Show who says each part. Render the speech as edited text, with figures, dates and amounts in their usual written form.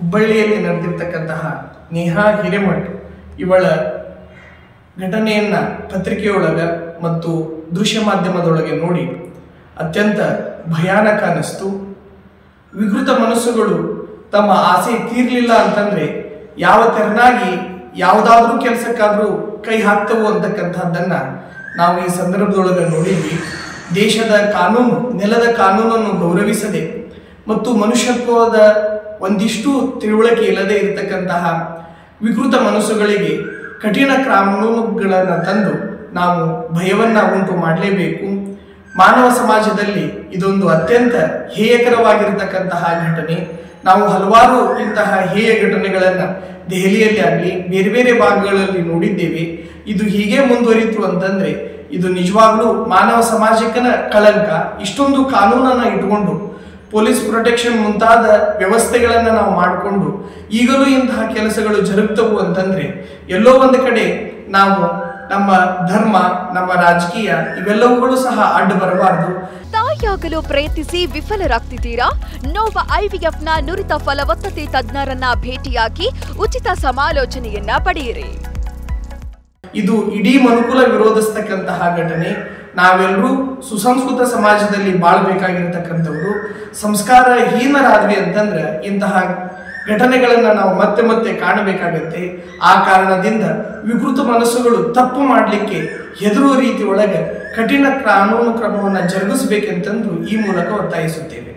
Speaker 1: ಹುಬ್ಬಳ್ಳಿಯಲ್ಲಿ ನಡೆದಿರ್ತಕ್ಕಂತಹ ನೇಹಾ ಹಿರೇಮಠ್ ಇವಳ ಘಟನೆಯನ್ನು ಪತ್ರಿಕೆಯೊಳಗೆ ಮತ್ತು ದೃಶ್ಯ ಮಾಧ್ಯಮದೊಳಗೆ ನೋಡಿ ಅತ್ಯಂತ ಭಯಾನಕ ಅನ್ನಿಸ್ತು. ವಿಕೃತ ಮನಸ್ಸುಗಳು ತಮ್ಮ ಆಸೆ ತೀರಲಿಲ್ಲ ಅಂತಂದರೆ ಯಾವ ತೆರನಾಗಿ ಯಾವುದಾದ್ರೂ ಕೆಲಸಕ್ಕಾದರೂ ಕೈ ಹಾಕ್ತವು ಅಂತಕ್ಕಂಥದ್ದನ್ನು ನಾವು ಈ ಸಂದರ್ಭದೊಳಗೆ ನೋಡಿದ್ವಿ. ದೇಶದ ಕಾನೂನು, ನೆಲದ ಕಾನೂನನ್ನು ಗೌರವಿಸದೆ ಮತ್ತು ಮನುಷ್ಯತ್ವದ ಒಂದಿಷ್ಟು ತಿಳುವಳಿಕೆ ಇಲ್ಲದೆ ಇರತಕ್ಕಂತಹ ವಿಕೃತ ಮನಸ್ಸುಗಳಿಗೆ ಕಠಿಣ ಕಾನೂನುಗಳನ್ನು ತಂದು ನಾವು ಭಯವನ್ನು ಉಂಟು ಮಾಡಲೇಬೇಕು. ಮಾನವ ಸಮಾಜದಲ್ಲಿ ಇದೊಂದು ಅತ್ಯಂತ ಹೇಯಕರವಾಗಿರತಕ್ಕಂತಹ ಘಟನೆ. ನಾವು ಹಲವಾರು ಇಂತಹ ಹೇಯ ಘಟನೆಗಳನ್ನು ದೆಹಲಿಯಲ್ಲಿ ಆಗಲಿ ಬೇರೆ ಬೇರೆ ಭಾಗಗಳಲ್ಲಿ ನೋಡಿದ್ದೇವೆ. ಇದು ಹೀಗೆ ಮುಂದುವರಿತು ಅಂತಂದರೆ ಇದು ನಿಜವಾಗ್ಲೂ ಮಾನವ ಸಮಾಜಕ್ಕನ ಕಳಂಕ. ಇಷ್ಟೊಂದು ಕಾನೂನನ್ನು ಇಟ್ಕೊಂಡು ಪೊಲೀಸ್ ಪ್ರೊಟೆಕ್ಷನ್ ಮುಂತಾದ ವ್ಯವಸ್ಥೆಗಳನ್ನು ನಾವು ಮಾಡಿಕೊಂಡು ಈಗಲೂ ಇಂತಹ ಕೆಲಸಗಳು ಜರುಗ್ತವು ಅಂತಂದರೆ ಎಲ್ಲೋ ಒಂದು ಕಡೆ ನಾವು ನಮ್ಮ ಧರ್ಮ, ನಮ್ಮ ರಾಜಕೀಯ ಇವೆಲ್ಲವುಗಳು ಸಹ ಅಡ್ಡು ಬರಬಾರದು.
Speaker 2: ತಾಯಿಯಾಗಲು ಪ್ರಯತ್ನಿಸಿ ವಿಫಲರಾಗ್ತಿದ್ದೀರಾ? ನೋವಾ ಐವಿಎಫ್ನ ನುರಿತ ಫಲವತ್ತತೆ ತಜ್ಞರನ್ನ ಭೇಟಿಯಾಗಿ ಉಚಿತ ಸಮಾಲೋಚನೆಯನ್ನ ಪಡೆಯಿರಿ.
Speaker 1: ಇದು ಇಡೀ ಮನುಕುಲ ವಿರೋಧಿಸ್ತಕ್ಕಂತಹ ಘಟನೆ. ನಾವೆಲ್ಲರೂ ಸುಸಂಸ್ಕೃತ ಸಮಾಜದಲ್ಲಿ ಬಾಳ್ಬೇಕಾಗಿರ್ತಕ್ಕಂಥವ್ರು. ಸಂಸ್ಕಾರ ಹೀನರಾದ್ವಿ ಅಂತಂದ್ರೆ ಇಂತಹ ಘಟನೆಗಳನ್ನು ನಾವು ಮತ್ತೆ ಮತ್ತೆ ಕಾಣಬೇಕಾಗತ್ತೆ. ಆ ಕಾರಣದಿಂದ ವಿಕೃತ ಮನಸ್ಸುಗಳು ತಪ್ಪು ಮಾಡಲಿಕ್ಕೆ ಹೆದರುವ ರೀತಿ ಒಳಗೆ ಕಠಿಣ ಕಾನೂನು ಕ್ರಮವನ್ನು ಜರುಗಿಸಬೇಕೆಂತಂದು ಈ ಮೂಲಕ ಒತ್ತಾಯಿಸುತ್ತೇವೆ.